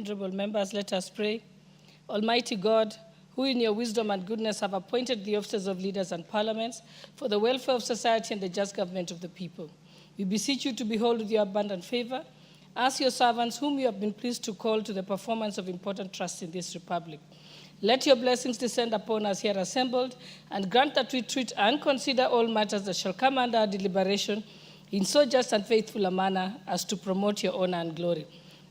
Honorable members, let us pray. Almighty God, who in your wisdom and goodness have appointed the officers of leaders and parliaments for the welfare of society and the just government of the people, we beseech you to behold with your abundant favor as your servants whom you have been pleased to call to the performance of important trusts in this republic. Let your blessings descend upon us here assembled, and grant that we treat and consider all matters that shall come under our deliberation in so just and faithful a manner as to promote your honor and glory,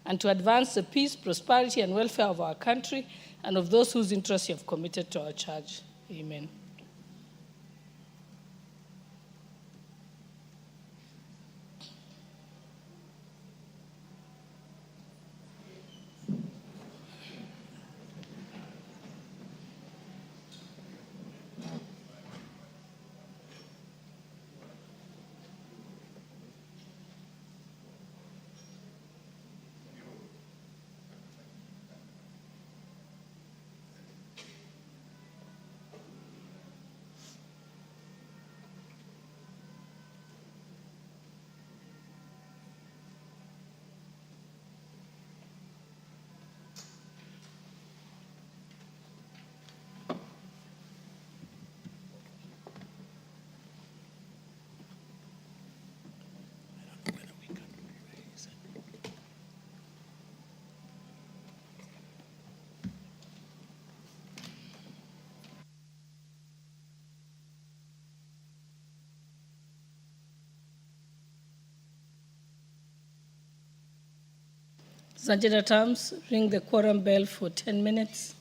and to advance the peace, prosperity, and welfare of our country and of those whose interests you have committed to our charge. Amen. Sergeant at Arms, ring the quorum bell for 10 minutes.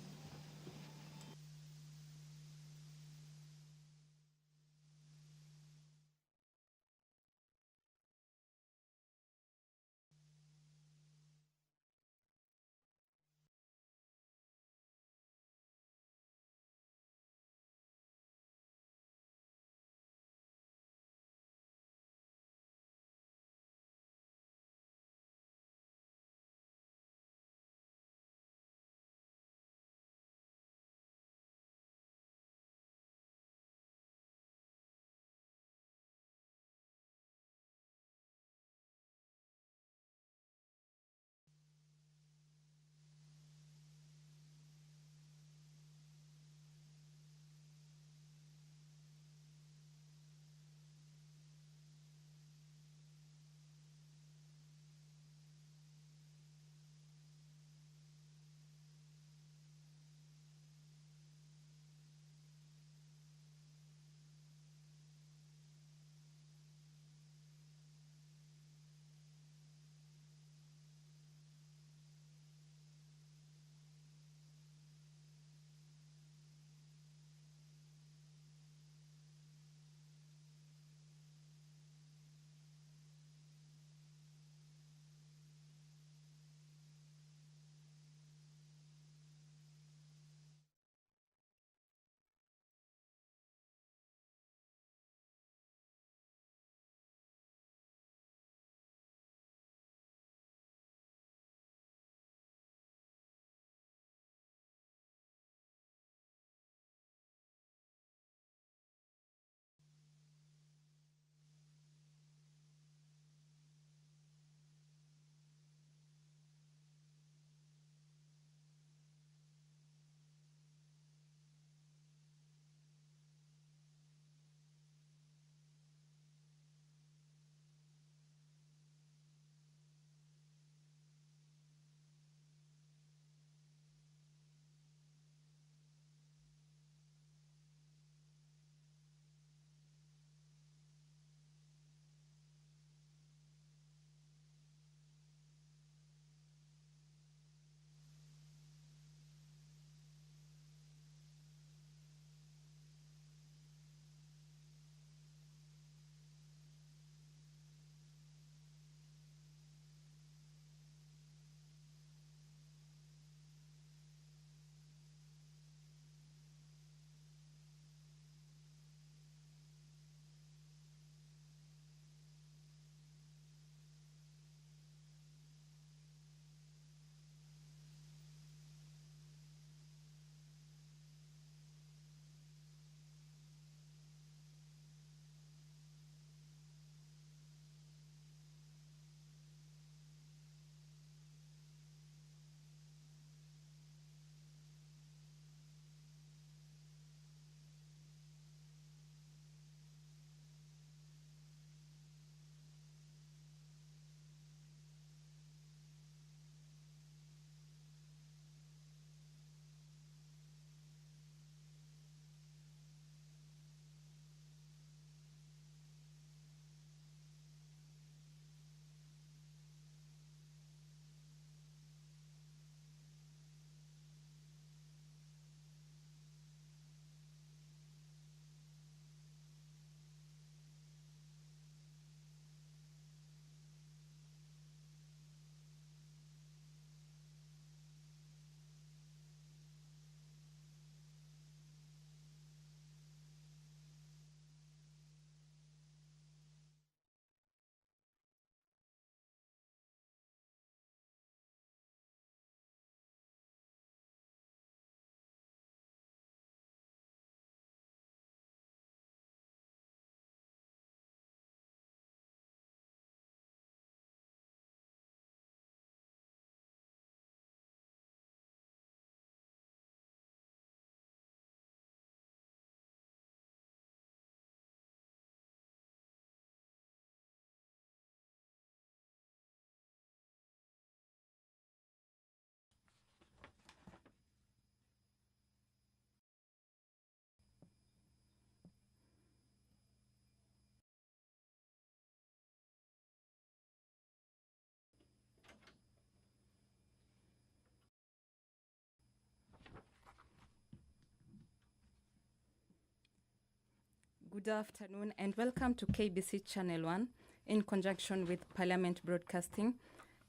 Good afternoon and welcome to KBC Channel 1 in conjunction with Parliament Broadcasting.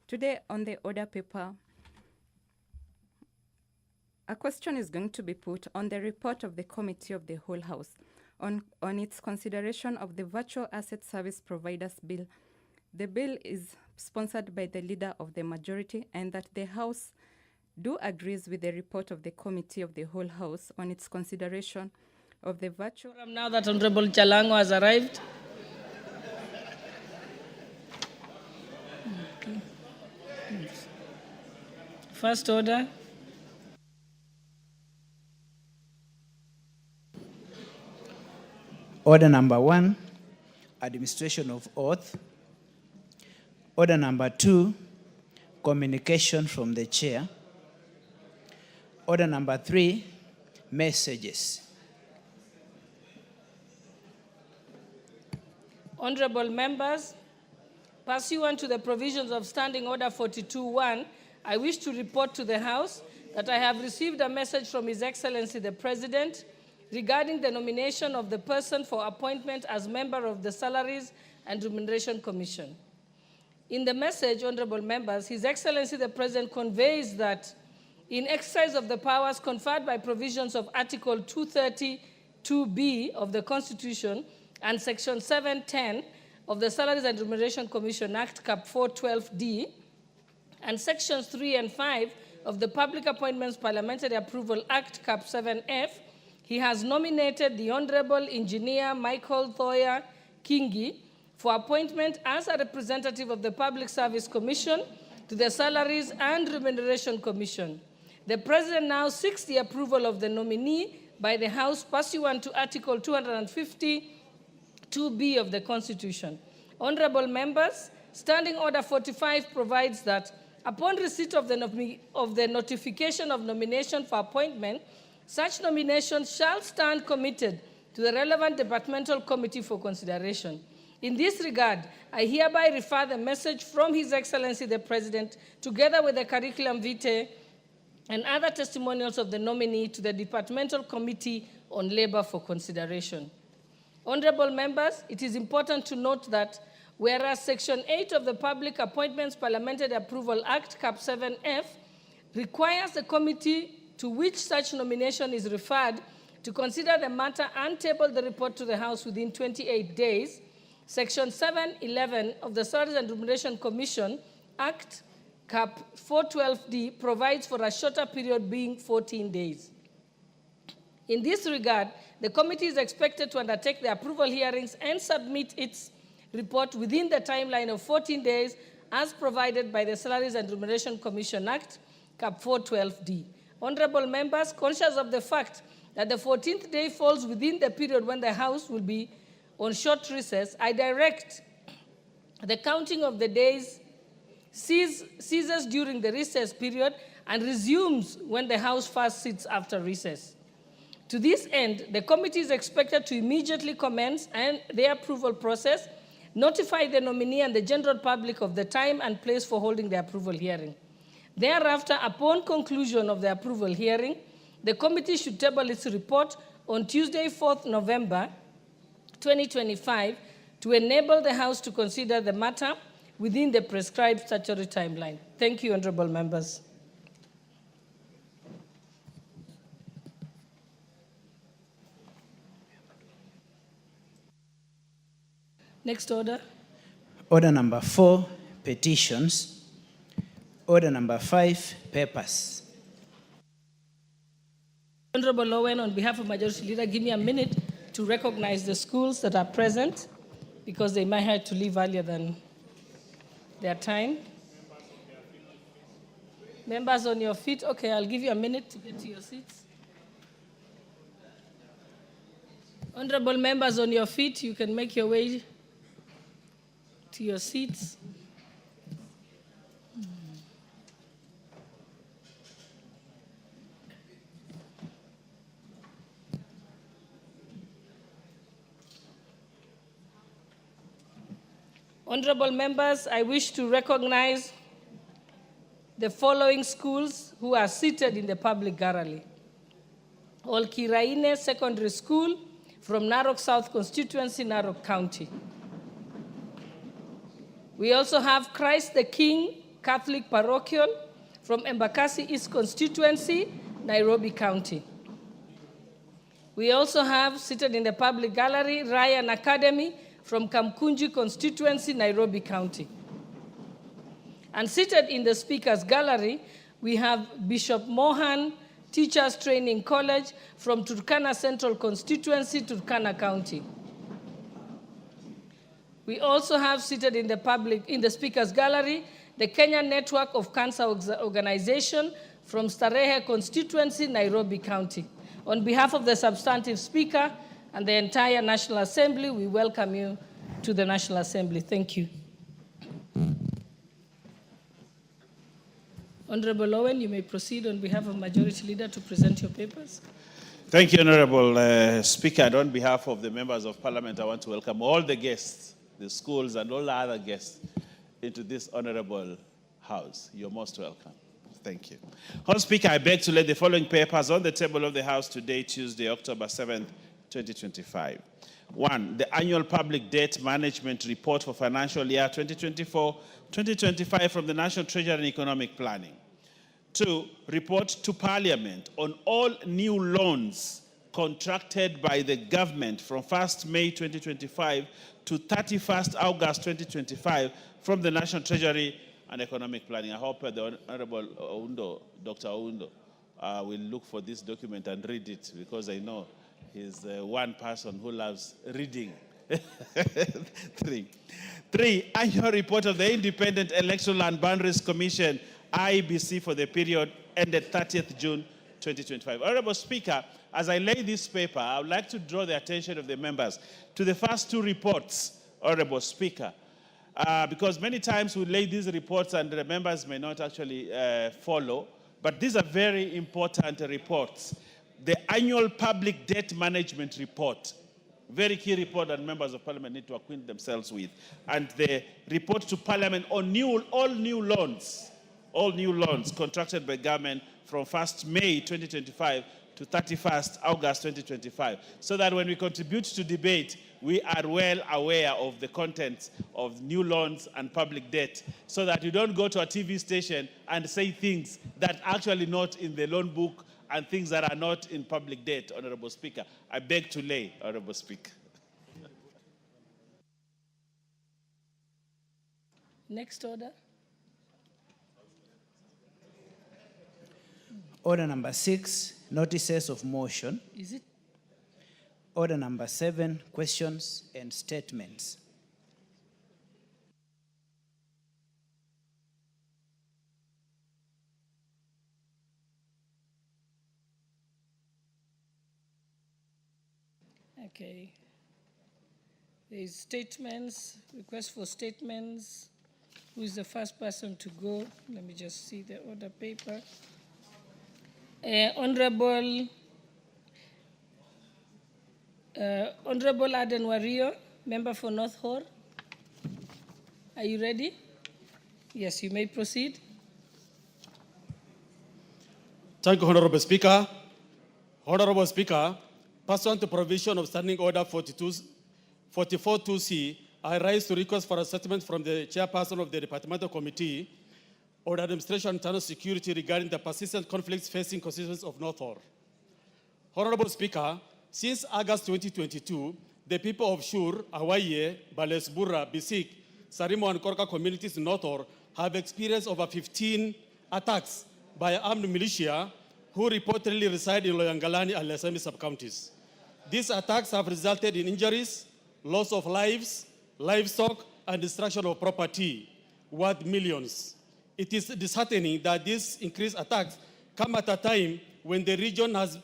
Today on the order paper, a question is going to be put on the report of the Committee of the Whole House on its consideration of the Virtual Asset Service Providers Bill. The bill is sponsored by the Leader of the Majority and that the House do agrees with the report of the Committee of the Whole House on its consideration of the virtual. Now that Honorable Chalango has arrived. First order. Order number 1, administration of oath. Order number 2, communication from the chair. Order number 3, messages. Honorable members, pursuant to the provisions of Standing Order 42.1, I wish to report to the House that I have received a message from His Excellency the President regarding the nomination of the person for appointment as member of the Salaries and Remuneration Commission. In the message, honorable members, His Excellency the President conveys that in exercise of the powers conferred by provisions of Article 232B of the Constitution and Section 710 of the Salaries and Remuneration Commission Act, Cap 412D, and Sections 3 and 5 of the Public Appointments Parliamentary Approval Act, Cap 7F, he has nominated the Honorable Engineer Michael Thoya Kingi for appointment as a representative of the Public Service Commission to the Salaries and Remuneration Commission. The President now seeks the approval of the nominee by the House pursuant to Article 252B of the Constitution. Honorable members, Standing Order 45 provides that upon receipt of the notification of nomination for appointment, such nomination shall stand committed to the relevant departmental committee for consideration. In this regard, I hereby refer the message from His Excellency the President, together with the curriculum vitae and other testimonials of the nominee, to the Departmental Committee on Labor for consideration. Honorable members, it is important to note that whereas Section 8 of the Public Appointments Parliamentary Approval Act, Cap 7F, requires the committee to which such nomination is referred to consider the matter and table the report to the House within 28 days, Section 711 of the Salaries and Remuneration Commission Act, Cap 412D, provides for a shorter period being 14 days. In this regard, the committee is expected to undertake the approval hearings and submit its report within the timeline of 14 days as provided by the Salaries and Remuneration Commission Act, Cap 412D. Honorable members, conscious of the fact that the 14th day falls within the period when the House will be on short recess, I direct the counting of the days ceases during the recess period and resumes when the House first sits after recess. To this end, the committee is expected to immediately commence the approval process, notify the nominee and the general public of the time and place for holding the approval hearing. Thereafter, upon conclusion of the approval hearing, the committee should table its report on Tuesday, 4th November 2025, to enable the House to consider the matter within the prescribed statutory timeline. Thank you, honorable members. Next order. Order number 4, petitions. Order number 5, papers. Honorable Owen, on behalf of Majority Leader, give me a minute to recognize the schools that are present, because they might have to leave earlier than their time. Members on your feet. Okay, I'll give you a minute to get to your seats. Honorable members on your feet, you can make your way to your seats. Honorable members, I wish to recognize the following schools who are seated in the public gallery: Olkiraine Secondary School, from Narok South constituency, Narok County. We also have Christ the King Catholic Parochial from Embakasi East constituency, Nairobi County. We also have, seated in the public gallery, Ryan Academy from Kamkunji constituency, Nairobi County. And seated in the speaker's gallery, we have Bishop Mohan Teachers Training College from Turkana Central constituency, Turkana County. We also have seated in the speaker's gallery, the Kenya Network of Cancer Organization from Starehe constituency, Nairobi County. On behalf of the substantive speaker and the entire National Assembly, we welcome you to the National Assembly. Thank you. Honorable Owen, you may proceed on behalf of Majority Leader to present your papers. Thank you, Honorable Speaker. And on behalf of the members of Parliament, I want to welcome all the guests, the schools, and all the other guests into this honorable house. You're most welcome. Thank you. Honorable Speaker, I beg to lay the following papers on the table of the House today, Tuesday, October 7th, 2025. 1. The Annual Public Debt Management Report for Financial Year 2024-2025 from the National Treasury and Economic Planning. 2. Report to Parliament on all new loans contracted by the government from 1st May 2025 to 31st August 2025 from the National Treasury and Economic Planning. I hope the Honorable Oundo, Dr. Oundo, will look for this document and read it, because I know he's one person who loves reading. 3. Annual report of the Independent Electoral and Boundaries Commission, IBC, for the period ended 30th June 2025. Honorable Speaker, as I lay this paper, I would like to draw the attention of the members to the first two reports, Honorable Speaker, because many times we lay these reports and the members may not actually follow, but these are very important reports. The Annual Public Debt Management Report, very key report that members of Parliament need to acquaint themselves with, and the report to Parliament on all new loans contracted by government from 1st May 2025 to 31st August 2025, so that when we contribute to debate, we are well aware of the contents of new loans and public debt, so that you don't go to a TV station and say things that are actually not in the loan book and things that are not in public debt, Honorable Speaker. I beg to lay, Honorable Speaker. Next order. Order number 6, notices of motion. Is it? Order number 7, questions and statements. Okay. There is statements, request for statements. Who is the first person to go? Let me just see the order paper. Honorable Aden Wario, member for North Hor. Are you ready? Yes, you may proceed. Thank you, Honorable Speaker. Honorable Speaker, pursuant to provision of Standing Order 44.2c, I rise to request for a statement from the chairperson of the Departmental Committee on Administration and Internal Security regarding the persistent conflicts facing constituents of North Hor. Honorable Speaker, since August 2022, the people of Shur, Awaye, Balesbura, Bisik, Sarimo, and Korka communities in North Hor have experienced over 15 attacks by armed militia who reportedly reside in Loyangalani and Lesami sub-counties. These attacks have resulted in injuries, loss of lives, livestock, and destruction of property worth millions. It is disheartening that these increased attacks come at a time when the region has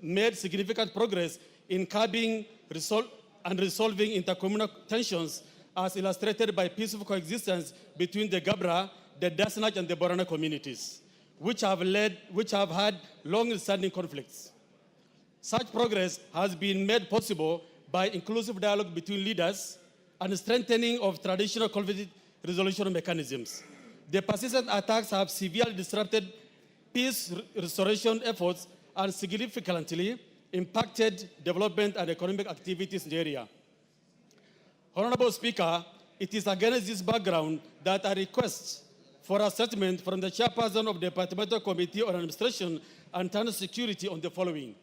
made significant progress in curbing and resolving intercommunal tensions, as illustrated by peaceful coexistence between the Gabra, the Dasnach, and the Borana communities, which have had long-standing conflicts. Such progress has been made possible by inclusive dialogue between leaders and strengthening of traditional conflict resolution mechanisms. The persistent attacks have severely disrupted peace restoration efforts and significantly impacted development and economic activities in the area. Honorable Speaker, it is against this background that I request for a statement from the chairperson of the Departmental Committee on Administration and Internal Security on the following.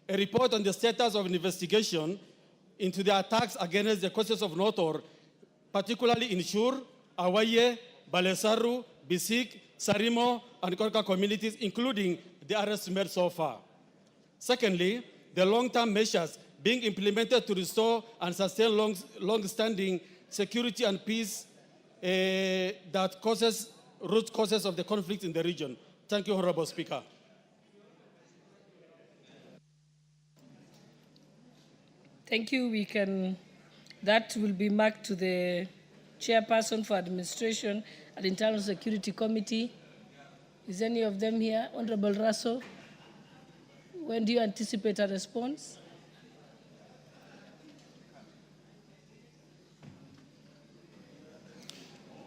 A report on the status of investigation into the attacks against the coasts of North, particularly in Shur, Awaye, Balesaru, Bisik, Sarimo, and Korka communities, including the arrests made so far. Secondly, the long-term measures being implemented to restore and sustain long-standing security and peace that root causes of the conflict in the region. Thank you, Honorable Speaker. Thank you. That will be marked to the chairperson for Administration and Internal Security Committee. Is any of them here? Honorable Russell, when do you anticipate a response?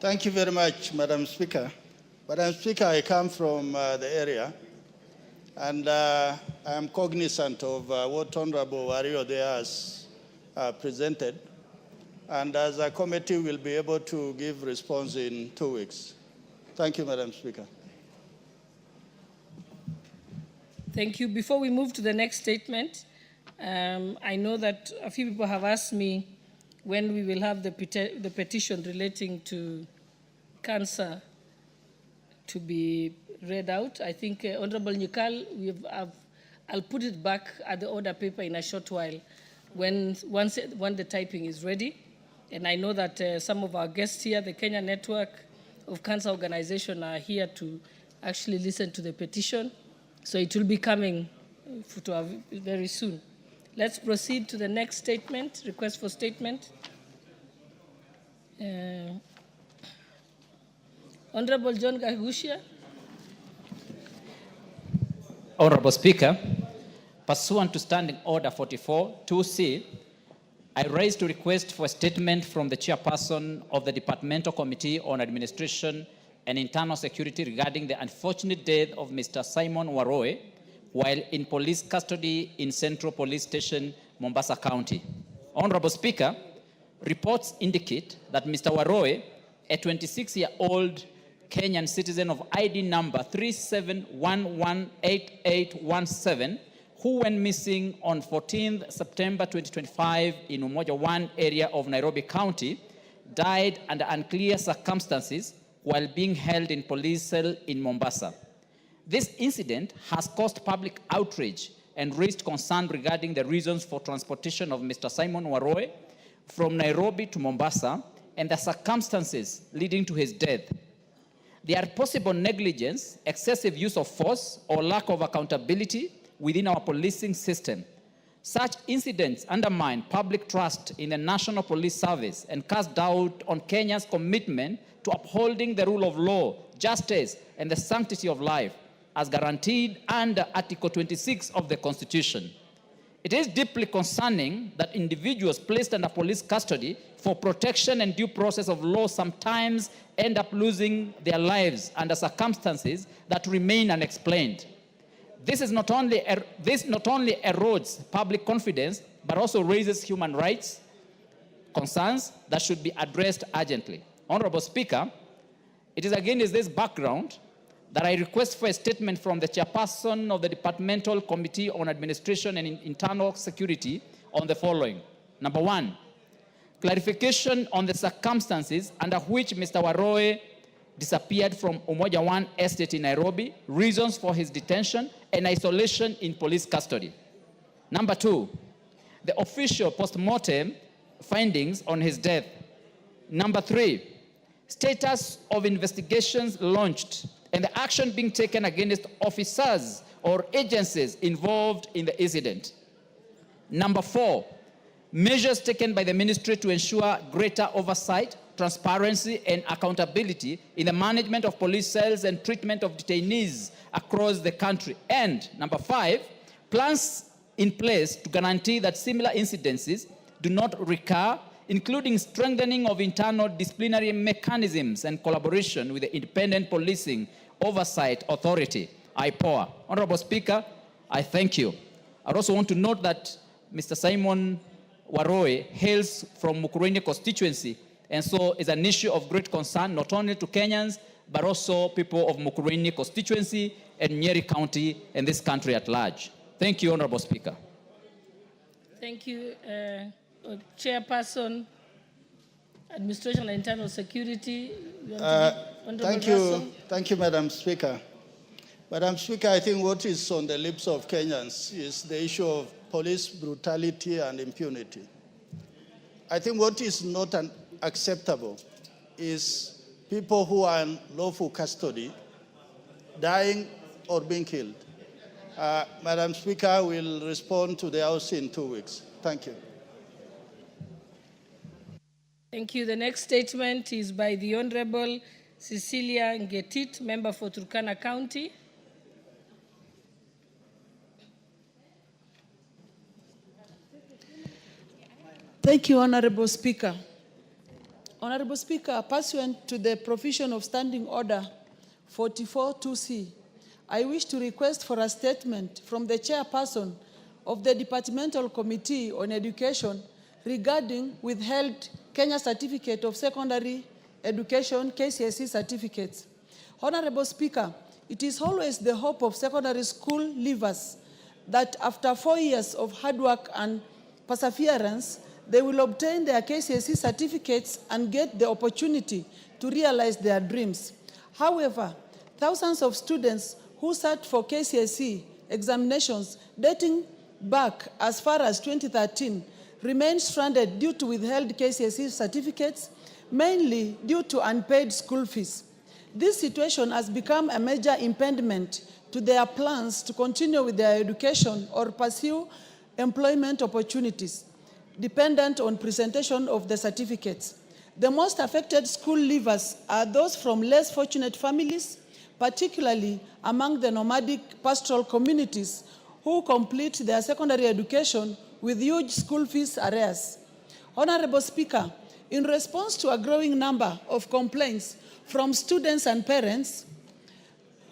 Thank you very much, Madam Speaker. Madam Speaker, I come from the area, and I am cognizant of what Honorable Wario there has presented. And as a committee, we'll be able to give response in 2 weeks. Thank you, Madam Speaker. Thank you. Before we move to the next statement, I know that a few people have asked me when we will have the petition relating to cancer to be read out. I think Honorable Nyikal, I'll put it back at the order paper in a short while when the typing is ready. And I know that some of our guests here, the Kenya Network of Cancer Organization, are here to actually listen to the petition. So it will be coming very soon. Let's proceed to the next statement, request for statement. Honorable John Gagushia. Honorable Speaker, pursuant to Standing Order 44, 2C, I raise to request for a statement from the chairperson of the Departmental Committee on Administration and Internal Security regarding the unfortunate death of Mr. Simon Waroe while in police custody in Central Police Station, Mombasa County. Honorable Speaker, reports indicate that Mr. Waroe, a 26-year-old Kenyan citizen of ID number 37118817, who went missing on 14th September 2025 in Umoja 1 area of Nairobi County, died under unclear circumstances while being held in police cell in Mombasa. This incident has caused public outrage and raised concern regarding the reasons for transportation of Mr. Simon Waroe from Nairobi to Mombasa and the circumstances leading to his death. There are possible negligence, excessive use of force, or lack of accountability within our policing system. Such incidents undermine public trust in the National Police Service and cast doubt on Kenya's commitment to upholding the rule of law, justice, and the sanctity of life, as guaranteed under Article 26 of the Constitution. It is deeply concerning that individuals placed under police custody for protection and due process of law sometimes end up losing their lives under circumstances that remain unexplained. This not only erodes public confidence, but also raises human rights concerns that should be addressed urgently. Honorable Speaker, it is against this background that I request for a statement from the chairperson of the Departmental Committee on Administration and Internal Security on the following. Number one, clarification on the circumstances under which Mr. Waroe disappeared from Umoja 1 Estate in Nairobi, reasons for his detention and isolation in police custody. Number two, the official post-mortem findings on his death. Number three, status of investigations launched and the action being taken against officers or agencies involved in the incident. Number four, measures taken by the ministry to ensure greater oversight, transparency, and accountability in the management of police cells and treatment of detainees across the country. And number five, plans in place to guarantee that similar incidences do not recur, including strengthening of internal disciplinary mechanisms and collaboration with the Independent Policing Oversight Authority, IPOA. Honorable Speaker, I thank you. I also want to note that Mr. Simon Waroe hails from Mukurweini constituency, and so it's an issue of great concern not only to Kenyans, but also people of Mukurweini constituency and Nyeri County and this country at large. Thank you, Honorable Speaker. Thank you, Chairperson, Administration and Internal Security. Thank you, Madam Speaker. Madam Speaker, I think what is on the lips of Kenyans is the issue of police brutality and impunity. I think what is not acceptable is people who are in lawful custody dying or being killed. Madam Speaker, will respond to the House in 2 weeks. Thank you. Thank you. The next statement is by the Honorable Cecilia Ngetit, member for Turkana County. Thank you, Honorable Speaker. Honorable Speaker, pursuant to the provision of Standing Order 44-2C, I wish to request for a statement from the chairperson of the Departmental Committee on Education regarding withheld Kenya Certificate of Secondary Education KCSE certificates. Honorable Speaker, it is always the hope of secondary school leavers that after 4 years of hard work and perseverance, they will obtain their KCSE certificates and get the opportunity to realize their dreams. However, thousands of students who sat for KCSE examinations dating back as far as 2013 remain stranded due to withheld KCSE certificates, mainly due to unpaid school fees. This situation has become a major impediment to their plans to continue with their education or pursue employment opportunities, dependent on presentation of the certificates. The most affected school leavers are those from less fortunate families, particularly among the nomadic pastoral communities who complete their secondary education with huge school fees arrears. Honorable Speaker, in response to a growing number of complaints from students and parents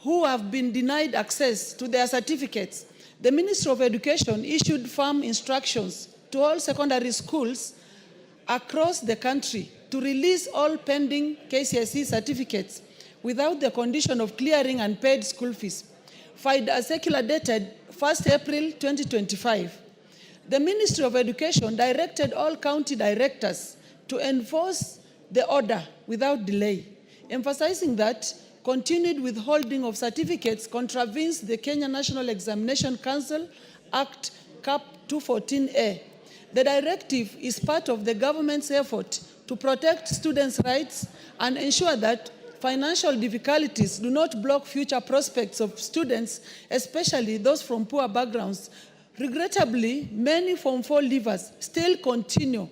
who have been denied access to their certificates, the Ministry of Education issued firm instructions to all secondary schools across the country to release all pending KCSE certificates without the condition of clearing unpaid school fees, filed a circular dated 1st April 2025. The Ministry of Education directed all county directors to enforce the order without delay, emphasizing that continued withholding of certificates contravenes the Kenya National Examination Council Act Cap 214A. The directive is part of the government's effort to protect students' rights and ensure that financial difficulties do not block future prospects of students, especially those from poor backgrounds. Regrettably, many Form 4 leavers still continue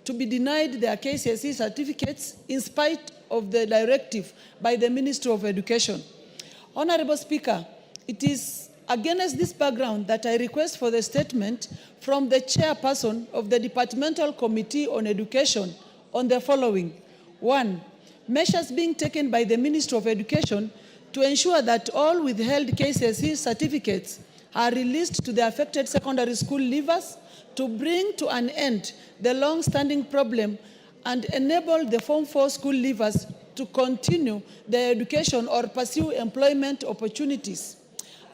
to be denied their KCSE certificates in spite of the directive by the Ministry of Education. Honorable Speaker, it is against this background that I request for the statement from the chairperson of the Departmental Committee on Education on the following. 1. Measures being taken by the Ministry of Education to ensure that all withheld KCSE certificates are released to the affected secondary school leavers to bring to an end the long-standing problem and enable the Form 4 school leavers to continue their education or pursue employment opportunities.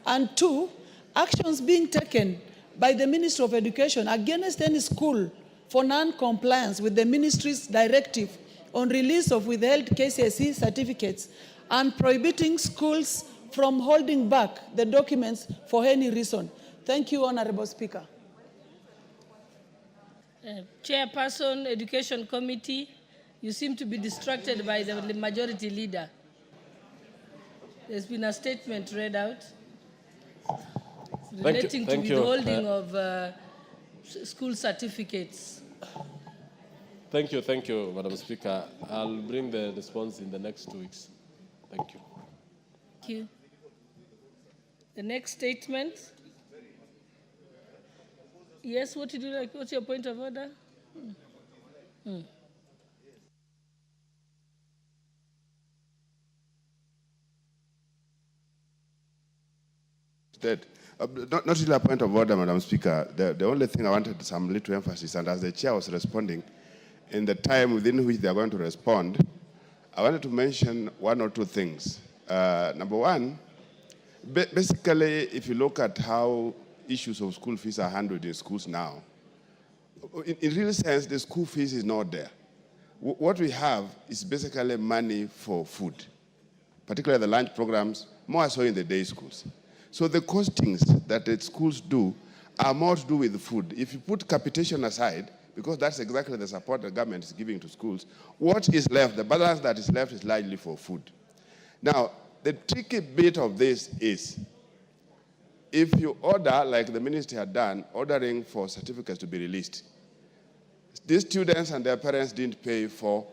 And 2, actions being taken by the Ministry of Education against any school for non-compliance with the ministry's directive on release of withheld KCSE certificates and prohibiting schools from holding back the documents for any reason. Thank you, Honorable Speaker. Chairperson, Education Committee, you seem to be distracted by the majority leader. There's been a statement read out relating to withholding of school certificates. Thank you, Madam Speaker. I'll bring the response in the next 2 weeks. Thank you. Thank you. The next statement. Yes, what did you like? What's your point of order? Dead. Not really a point of order, Madam Speaker. The only thing I wanted some little emphasis, and as the chair was responding, in the time within which they are going to respond, I wanted to mention one or two things. Number one, basically, if you look at how issues of school fees are handled in schools now, in real sense, the school fees is not there. What we have is basically money for food, particularly the lunch programs, more so in the day schools. So the costings that the schools do are more to do with food. If you put capitation aside, because that's exactly the support the government is giving to schools, what is left, the balance that is left is largely for food. Now, the tricky bit of this is, if you order, like the ministry had done, ordering for certificates to be released, these students and their parents didn't pay for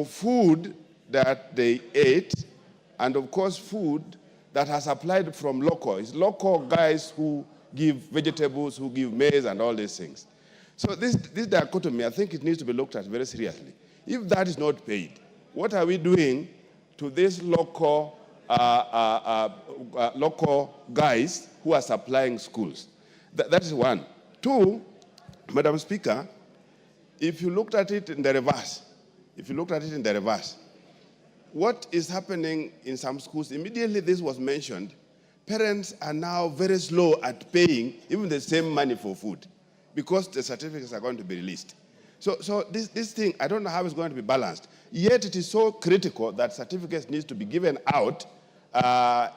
food that they ate, and of course food that has applied from local. It's local guys who give vegetables, who give maize and all these things. So this dichotomy, I think it needs to be looked at very seriously. If that is not paid, what are we doing to these local guys who are supplying schools? That is one. Two, Madam Speaker, if you looked at it in the reverse, what is happening in some schools, immediately this was mentioned, parents are now very slow at paying even the same money for food because the certificates are going to be released. So this thing, I don't know how it's going to be balanced. Yet it is so critical that certificates need to be given out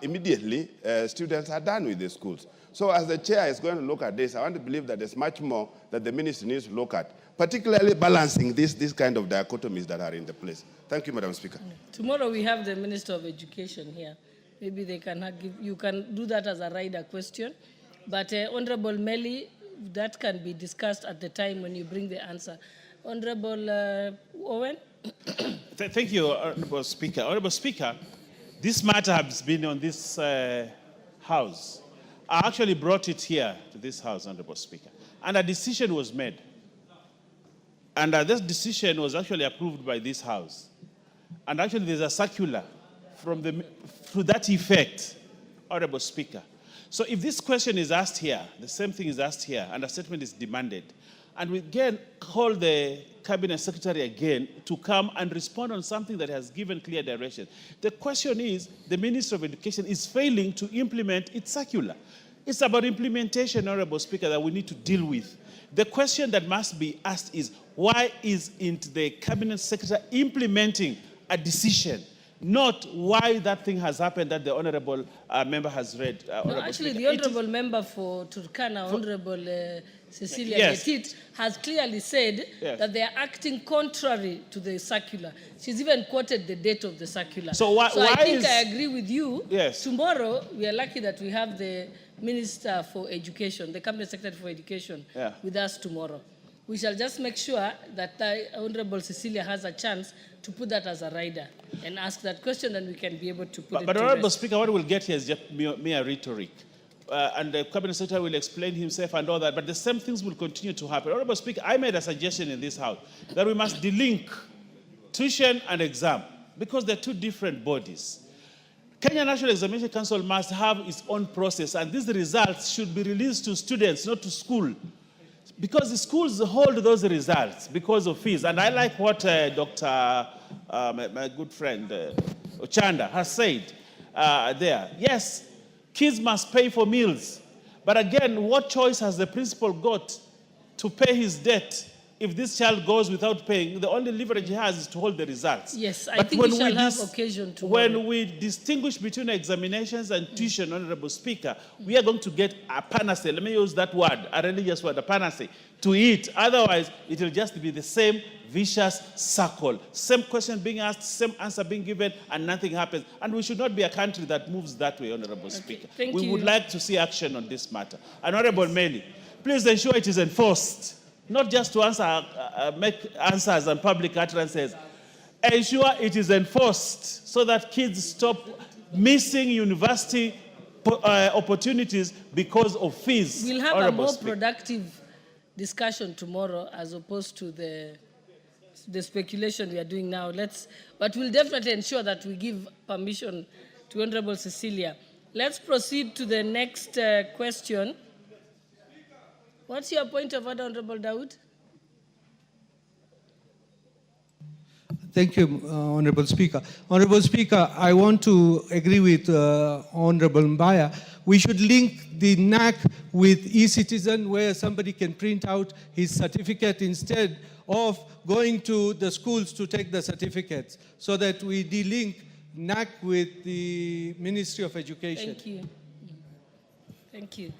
immediately. Students are done with the schools. So as the chair is going to look at this, I want to believe that there's much more that the ministry needs to look at, particularly balancing this kind of dichotomies that are in the place. Thank you, Madam Speaker. Tomorrow we have the Minister of Education here. Maybe they can you can do that as a rider question. But Honorable Melly, that can be discussed at the time when you bring the answer. Honorable Owen? Thank you, Honorable Speaker. Honorable Speaker, this matter has been on this House. I actually brought it here to this House, Honorable Speaker, and a decision was made. And this decision was actually approved by this House. And actually there's a circular to that effect, Honorable Speaker. So if this question is asked here, the same thing is asked here, and a statement is demanded, and we again call the Cabinet Secretary again to come and respond on something that has given clear direction. The question is, the Minister of Education is failing to implement its circular. It's about implementation, Honorable Speaker, that we need to deal with. The question that must be asked is, why isn't the Cabinet Secretary implementing a decision? Not why that thing has happened that the Honorable member has read. No, actually, the Honorable member for Turkana, Honorable Cecilia Petit, has clearly said that they are acting contrary to the circular. She's even quoted the date of the circular. So I think I agree with you. Yes. Tomorrow, we are lucky that we have the Minister for Education, the Cabinet Secretary for Education, with us tomorrow. We shall just make sure that Honorable Cecilia has a chance to put that as a rider and ask that question, and we can be able to put it But to Honorable rest. Speaker, what we'll get here is just mere rhetoric. And the Cabinet Secretary will explain himself and all that, but the same things will continue to happen. Honorable Speaker, I made a suggestion in this House that we must delink tuition and exam because they're two different bodies. Kenya National Examination Council must have its own process, and these results should be released to students, not to school. Because the schools hold those results because of fees. And I like what my good friend Ochanda has said there. Yes, kids must pay for meals. But again, what choice has the principal got to pay his debt if this child goes without paying? The only leverage he has is to hold the results. Yes, I think we shall have occasion to. When we distinguish between examinations and tuition, Honorable Speaker, we are going to get a panacea. Let me use that word, a religious word, a panacea, to it. Otherwise, it will just be the same vicious circle. Same question being asked, same answer being given, and nothing happens. And we should not be a country that moves that way, Honorable Speaker. We would like to see action on this matter. And Honorable Meli, please ensure it is enforced. Not just to answer, make answers and public utterances. Ensure it is enforced so that kids stop missing university opportunities because of fees. We'll have a more productive discussion tomorrow as opposed to the speculation we are doing now. But we'll definitely ensure that we give permission to Honorable Cecilia. Let's proceed to the next question. What's your point of order, Honorable Dawood? Thank you, Honorable Speaker. Honorable Speaker, I want to agree with Honorable Mbaya. We should link the NAC with e-citizen where somebody can print out his certificate instead of going to the schools to take the certificates, so that we de-link NAC with the Ministry of Education. Thank you. Thank you.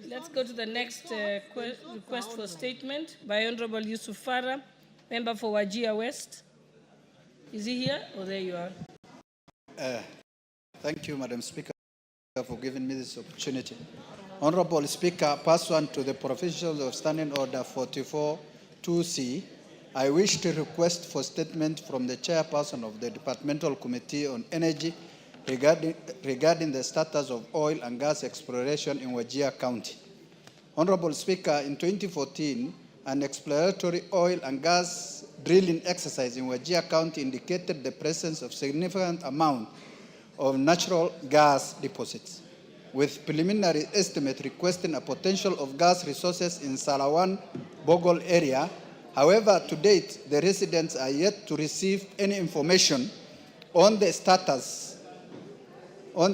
Let's go to the next request for statement by Honorable Yusuf Farah, member for Wajir West. Is he here? Oh, there you are. Thank you, Madam Speaker, for giving me this opportunity. Honorable Speaker, pursuant to the provisions of Standing Order 44-2C, I wish to request for statement from the chairperson of the Departmental Committee on Energy regarding the status of oil and gas exploration in Wajir County. Honorable Speaker, in 2014, an exploratory oil and gas drilling exercise in Wajir County indicated the presence of significant amount of natural gas deposits, with preliminary estimate requesting a potential of gas resources in Salawan Bogol area. However, to date, the residents are yet to receive any information on the status of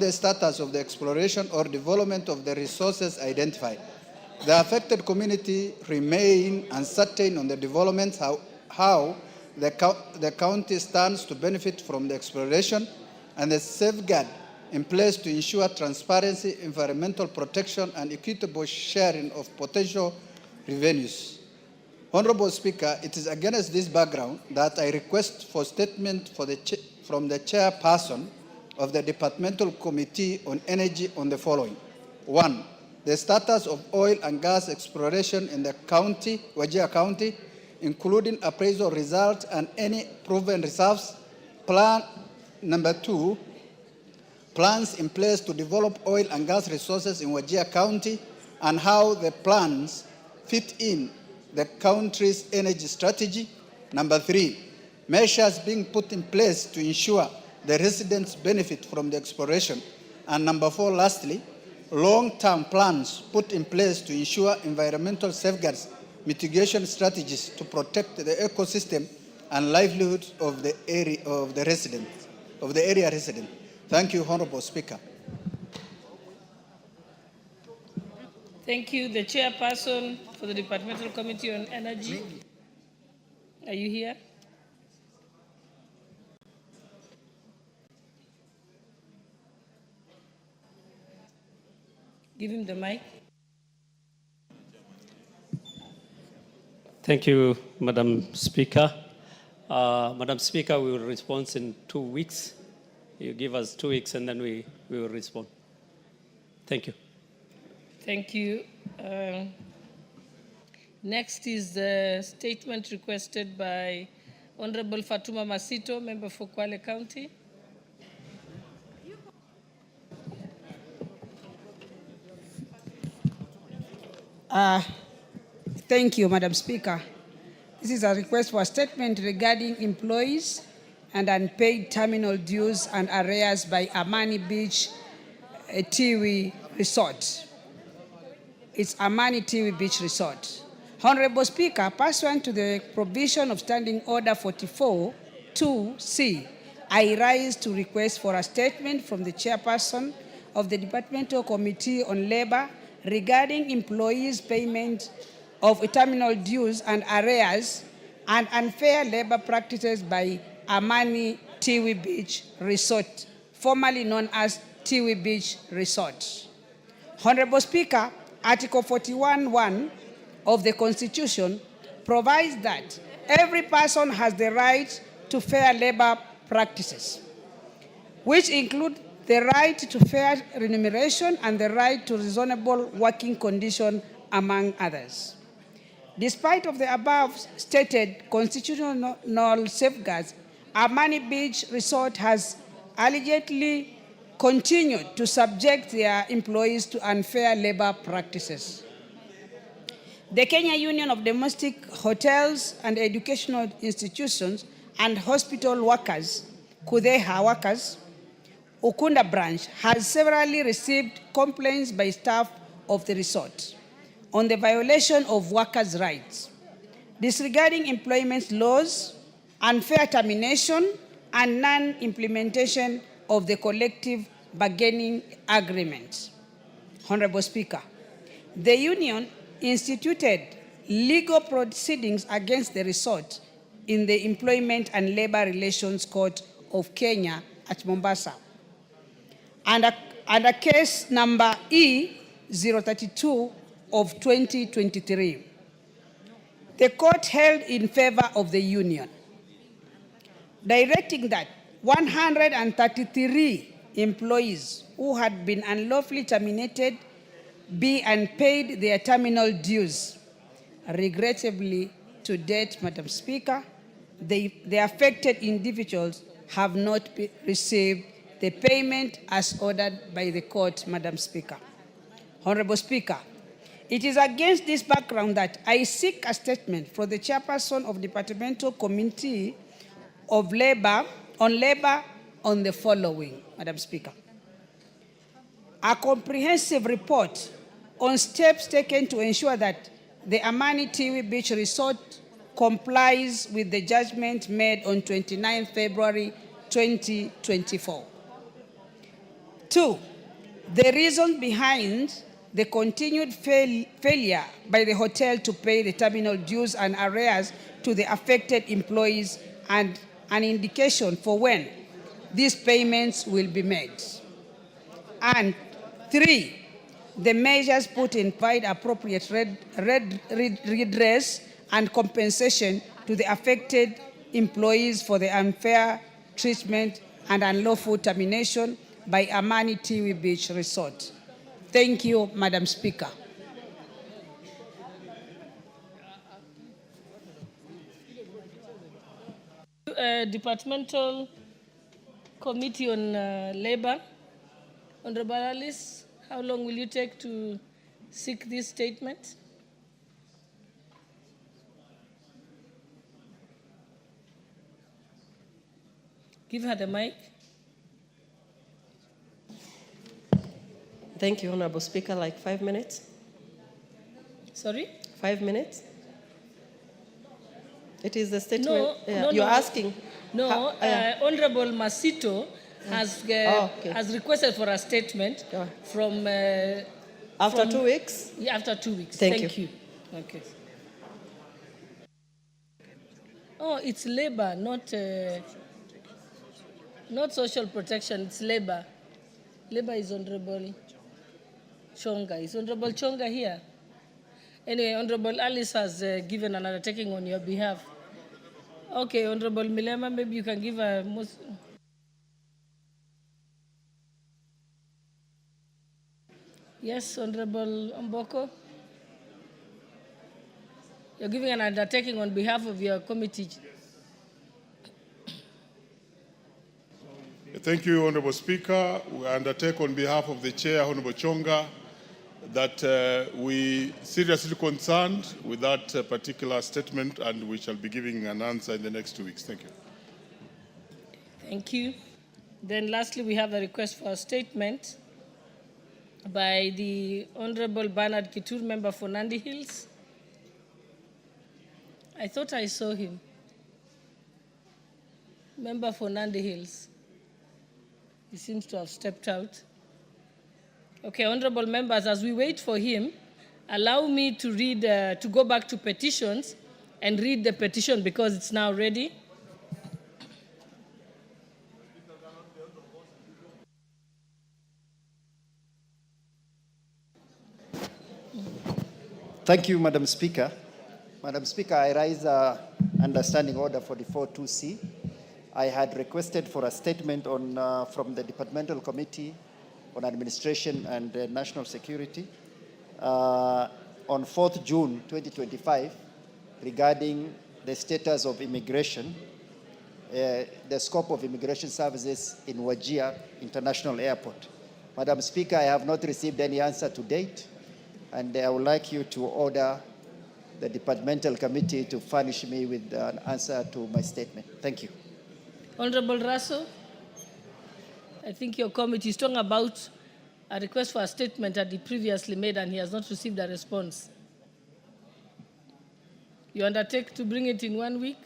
the exploration or development of the resources identified. The affected community remain uncertain on the developments, how the county stands to benefit from the exploration, and the safeguard in place to ensure transparency, environmental protection, and equitable sharing of potential revenues. Honorable Speaker, it is against this background that I request for statement from the chairperson of the Departmental Committee on Energy on the following. 1. The status of oil and gas exploration in the county, Wajir County, including appraisal results and any proven reserves. Plan number 2, plans in place to develop oil and gas resources in Wajir County and how the plans fit in the country's energy strategy. Number 3, measures being put in place to ensure the residents benefit from the exploration. And number 4, lastly, long-term plans put in place to ensure environmental safeguards, mitigation strategies to protect the ecosystem and livelihoods of the area residents. Thank you, Honorable Speaker. Thank you. The chairperson for the Departmental Committee on Energy. Are you here? Give him the mic. Thank you, Madam Speaker. Madam Speaker, we will respond in 2 weeks. You give us 2 weeks and then we will respond. Thank you. Thank you. Next is the statement requested by Honorable Fatuma Masito, member for Kwale County. Thank you, Madam Speaker. This is a request for a statement regarding employees and unpaid terminal dues and arrears by Amani Beach Tiwi Resort. It's Amani Tiwi Beach Resort. Honorable Speaker, pursuant to the provision of Standing Order 44-2C, I rise to request for a statement from the chairperson of the Departmental Committee on Labor regarding employees' payment of terminal dues and arrears and unfair labor practices by Amani Tiwi Beach Resort, formerly known as Tiwi Beach Resort. Honorable Speaker, Article 41(1) of the Constitution provides that every person has the right to fair labor practices, which include the right to fair remuneration and the right to reasonable working conditions, among others. Despite of the above stated constitutional safeguards, Amani Beach Resort has allegedly continued to subject their employees to unfair labor practices. The Kenya Union of Domestic Hotels and Educational Institutions and Hospital Workers, KUDEHA workers, Ukunda branch has severally received complaints by staff of the resort on the violation of workers' rights, disregarding employment laws, unfair termination, and non-implementation of the collective bargaining agreement. Honorable Speaker, the union instituted legal proceedings against the resort in the Employment and Labor Relations Court of Kenya at Mombasa, under case number E032 of 2023. The court held in favor of the union, directing that 133 employees who had been unlawfully terminated be unpaid their terminal dues. Regrettably, to date, Madam Speaker, the affected individuals have not received the payment as ordered by the court, Madam Speaker. Honorable Speaker, it is against this background that I seek a statement from the chairperson of Departmental Committee of Labor on the following, Madam Speaker. A comprehensive report on steps taken to ensure that the Amani Tiwi Beach Resort complies with the judgment made on 29 February 2024. 2, the reason behind the continued failure by the hotel to pay the terminal dues and arrears to the affected employees, and an indication for when these payments will be made. And 3, the measures put in provide appropriate redress and compensation to the affected employees for the unfair treatment and unlawful termination by Amani Tiwi Beach Resort. Thank you, Madam Speaker. Departmental Committee on Labor. Honorable Alice, how long will you take to seek this statement? Give her the mic. Thank you, Honorable Speaker. Like 5 minutes? Sorry? 5 minutes? It is the statement. No, yeah. no, You're no. asking? No, Honorable Masito has requested for a statement from... after 2 weeks? Yeah, after 2 weeks. Thank you. Okay. Oh, it's labor, not social protection, it's labor. Labor is Honorable Chonga. Is Honorable Chonga here? Anyway, Honorable Alice has given an undertaking on your behalf. Okay, Honorable Milema, maybe you can give a most... Yes, Honorable Mboko. You're giving an undertaking on behalf of your committee. Thank you, Honorable Speaker. We undertake on behalf of the Chair, Honorable Chonga, that we seriously concerned with that particular statement, and we shall be giving an answer in the next 2 weeks. Thank you. Thank you. Then lastly, we have a request for a statement by the Honorable Bernard Kitur, member for Nandi Hills. I thought I saw him. Member for Nandi Hills. He seems to have stepped out. Okay, honorable members, as we wait for him, allow me to read, to go back to petitions and read the petition because it's now ready. Thank you, Madam Speaker. Madam Speaker, I raise understanding order 44-2C. I had requested for a statement on, from the Departmental Committee on Administration and National Security on 4th June 2025 regarding the status of immigration, the scope of immigration services in Wajir International Airport. Madam Speaker, I have not received any answer to date, and I would like you to order the Departmental Committee to furnish me with an answer to my statement. Thank you. Honorable Russell. I think your committee is talking about a request for a statement that he previously made and he has not received a response. You undertake to bring it in 1 week,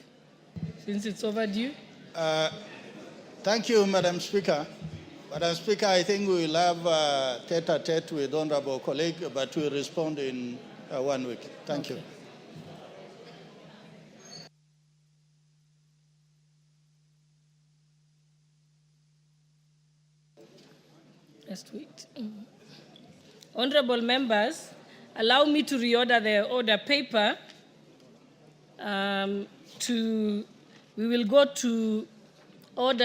since it's overdue? Thank you, Madam Speaker. Madam Speaker, I think we will have tete-a-tete with honorable colleague, but we'll respond in 1 week. Thank you. Just wait. Honorable members, allow me to reorder the order paper. We will go to order